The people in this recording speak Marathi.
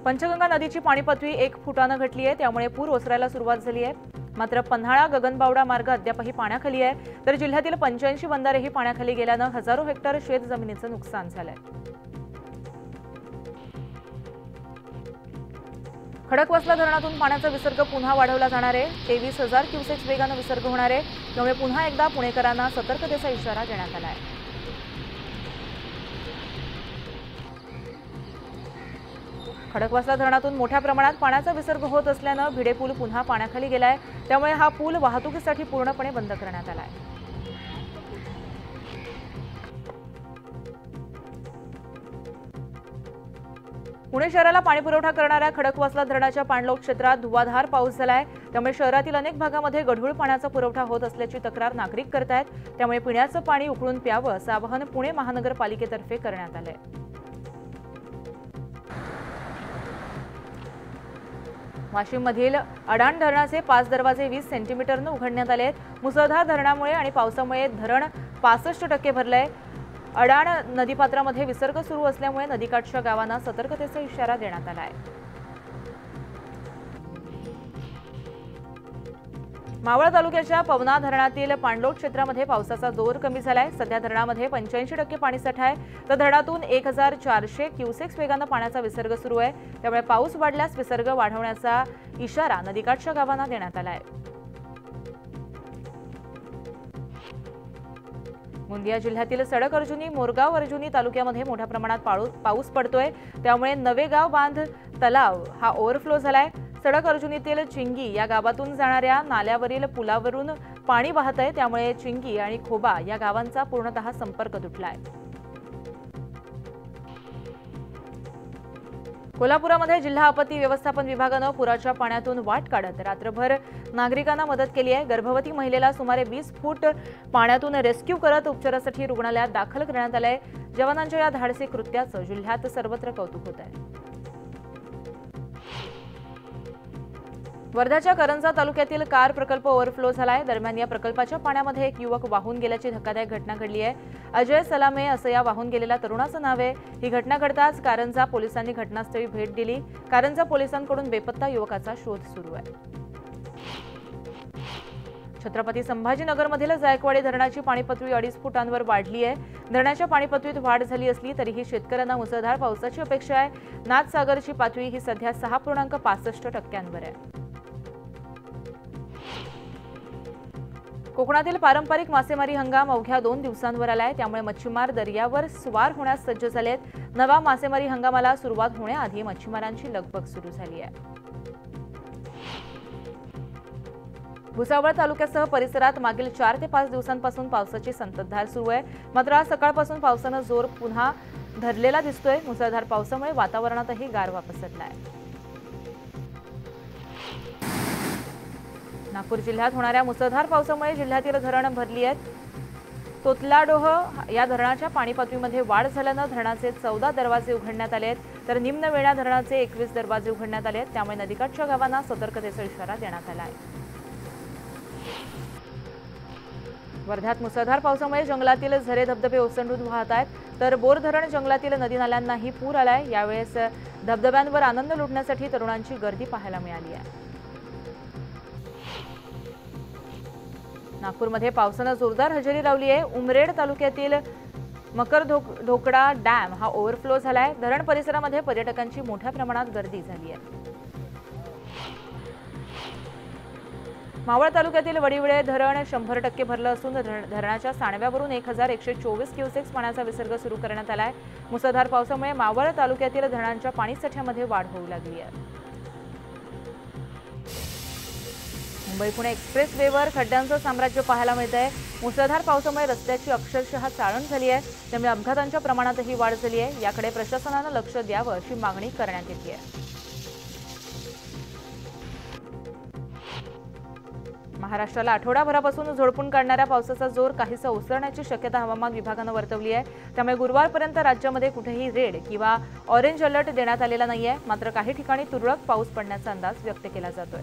पंचगंगा नदीची पाणी पातळी 1 फुटानं घटली आहे, त्यामुळे पूर ओसरायला सुरुवात झाली आहे। मात्र पन्हाळा गगनबावडा मार्ग अद्यापही पाण्याखाली आहे, तर जिल्ह्यातील 85 बंधारेही पाण्याखाली गेल्यानं हजारो हेक्टर शेत जमिनीचं नुकसान झालंय। खडकवासला धरणातून पाण्याचा विसर्ग पुन्हा वाढवला जाणार आहे। 23,000 क्युसेक्स वेगानं विसर्ग होणार आहे, त्यामुळे पुन्हा एकदा पुणेकरांना सतर्कतेचा इशारा देण्यात आला आहे। खडकवासला धरणातून मोठ्या प्रमाणात पाण्याचा विसर्ग होत असल्यानं भिडे पूल पुन्हा पाण्याखाली गेलाय, त्यामुळे हा पूल वाहतुकीसाठी पूर्णपणे बंद करण्यात आलाय। पुणे शहराला पाणीपुरवठा करणाऱ्या खडकवासला धरणाच्या पाणलोट क्षेत्रात धुवाधार पाऊस झालाय, त्यामुळे शहरातील अनेक भागामध्ये गढूळ पाण्याचा पुरवठा होत असल्याची तक्रार नागरिक करतायत। त्यामुळे पिण्याचं पाणी उकळून प्यावं असं आवाहन पुणे महानगरपालिकेतर्फे करण्यात आलंय। वाशिममधील अडाण धरणाचे 5 दरवाजे 20 सेंटीमीटरनं उघडण्यात आले आहेत। मुसळधार धरणामुळे आणि पावसामुळे धरण 65% भरलंय। अडाण नदीपात्रामध्ये विसर्ग सुरू असल्यामुळे नदीकाठच्या गावांना सतर्कतेचा इशारा देण्यात आला आहे। मावळ तालुक्याच्या पवना धरणातील पाणलोट क्षेत्रामध्ये पावसाचा जोर कमी झालाय। सध्या धरणामध्ये 85% पाणीसाठा आहे, तर धरणातून 1400 क्युसेक्स वेगानं पाण्याचा विसर्ग सुरू आहे। त्यामुळे पाऊस वाढल्यास विसर्ग वाढवण्याचा इशारा नदीकाठच्या गावांना देण्यात आला आहे। गोंदिया जिल्ह्यातील सडक अर्जुनी, मोरगाव अर्जुनी तालुक्यामध्ये मोठ्या प्रमाणात पाऊस पडतोय, त्यामुळे नवेगाव बांध तलाव हा ओव्हरफ्लो झालाय। सडक अर्जुनीतील चिंगी या गावातून जाणाऱ्या नाल्यावरील पुलावरून पाणी वाहतंय, त्यामुळे चिंगी आणि खोबा या गावांचा पूर्णतः संपर्क तुटलाय। कोल्हापुरामध्ये जिल्हा आपत्ती व्यवस्थापन विभागानं पुराच्या पाण्यातून वाट काढत रात्रभर नागरिकांना मदत केली आहे। गर्भवती महिलेला सुमारे 20 फूट पाण्यातून रेस्क्यू करत उपचारासाठी रुग्णालयात दाखल करण्यात आलंय। जवानांच्या या धाडसी कृत्याचं जिल्ह्यात सर्वत्र कौतुक होत आहे। वर्ध्याच्या करंजा तालुक्यातील कार प्रकल्प ओव्हरफ्लो झालाय। दरम्यान या प्रकल्पाच्या पाण्यामध्ये एक युवक वाहून गेल्याची धक्कादायक घटना घडली आहे। अजय सलामे असं या वाहून गेलेल्या तरुणाचं नाव आहे। ही घटना घडताच कारंजा पोलिसांनी घटनास्थळी भेट दिली। कारंजा पोलिसांकडून बेपत्ता युवकाचा शोध सुरू आहे। छत्रपती संभाजीनगरमधील जायकवाडी धरणाची पाणीपातळी 2.5 फुटांवर वाढली आहे। धरणाच्या पाणीपातळीत वाढ झाली असली तरीही शेतकऱ्यांना मुसळधार पावसाची अपेक्षा आहे। नाथसागरची पातळी ही सध्या 6.65% आहे। कोकणातील पारंपरिक मासेमारी हंगाम अवघ्या 2 दिवसांवर आलाय, त्यामुळे मच्छीमार दर्यावर स्वार होण्यास सज्ज झालेत। नवा मासेमारी हंगामाला सुरुवात होण्याआधी मच्छीमारांची लगबग सुरू झाली आहे। भुसावळ तालुक्यासह परिसरात मागील 4 ते 5 दिवसांपासून पावसाची संततधार सुरू आहे। मात्र आज सकाळपासून पावसानं जोर पुन्हा धरलेला दिसतोय। मुसळधार पावसामुळे वातावरणातही गारवा पसरलाय। नागपूर जिल्ह्यात होणाऱ्या मुसळधार पावसामुळे जिल्ह्यातील धरणं भरली आहेत। तोतलाडोह या धरणाच्या पाणीपातळीमध्ये वाढ झाल्यानं धरणाचे 14 दरवाजे उघडण्यात आले आहेत, तर निम्नवेणा धरणाचे 21 दरवाजे उघडण्यात आले आहेत। त्यामुळे नदीकाठच्या गावांना सतर्कतेचा इशारा देण्यात आला आहे। वर्ध्यात मुसळधार पावसामुळे जंगलातील झरे धबधबे ओसंडून वाहत आहेत, तर बोर धरण जंगलातील नदी नाल्यांनाही पूर आलाय। यावेळेस धबधब्यांवर आनंद लुटण्यासाठी तरुणांची गर्दी पाहायला मिळाली आहे। नागपूरमध्ये पावसानं जोरदार हजेरी लावली आहे। उमरेड तालुक्यातील मकरधोकडा डॅम हा ओव्हरफ्लो झालाय। धरण परिसरामध्ये पर्यटकांची मोठ्या प्रमाणात गर्दी झाली आहे। मावळ तालुक्यातील वडिवळे धरण 100% भरलं असून धरणाच्या सांडव्यावरून 1124 क्युसेक्स पाण्याचा विसर्ग सुरू करण्यात आलाय। मुसळधार पावसामुळे मावळ तालुक्यातील धरणांच्या पाणीसाठ्यामध्ये वाढ होऊ लागली आहे। मुंबई पुणे एक्सप्रेस वेवर खड्ड्यांचं साम्राज्य पाहायला मिळतंय। मुसळधार पावसामुळे रस्त्याची अक्षरशः चाळण झाली आहे, त्यामुळे अपघातांच्या प्रमाणातही वाढ झाली आहे। याकडे प्रशासनानं लक्ष द्यावं अशी मागणी करण्यात येते आहे। महाराष्ट्राला आठवडाभरापासून झोडपून काढणाऱ्या पावसाचा जोर काहीसा ओसरण्याची शक्यता हवामान विभागानं वर्तवली आहे। त्यामुळे गुरुवारपर्यंत राज्यामध्ये कुठेही रेड किंवा ऑरेंज अलर्ट देण्यात आलेला नाहीये, मात्र काही ठिकाणी तुरळक पाऊस पडण्याचा अंदाज व्यक्त केला जातोय।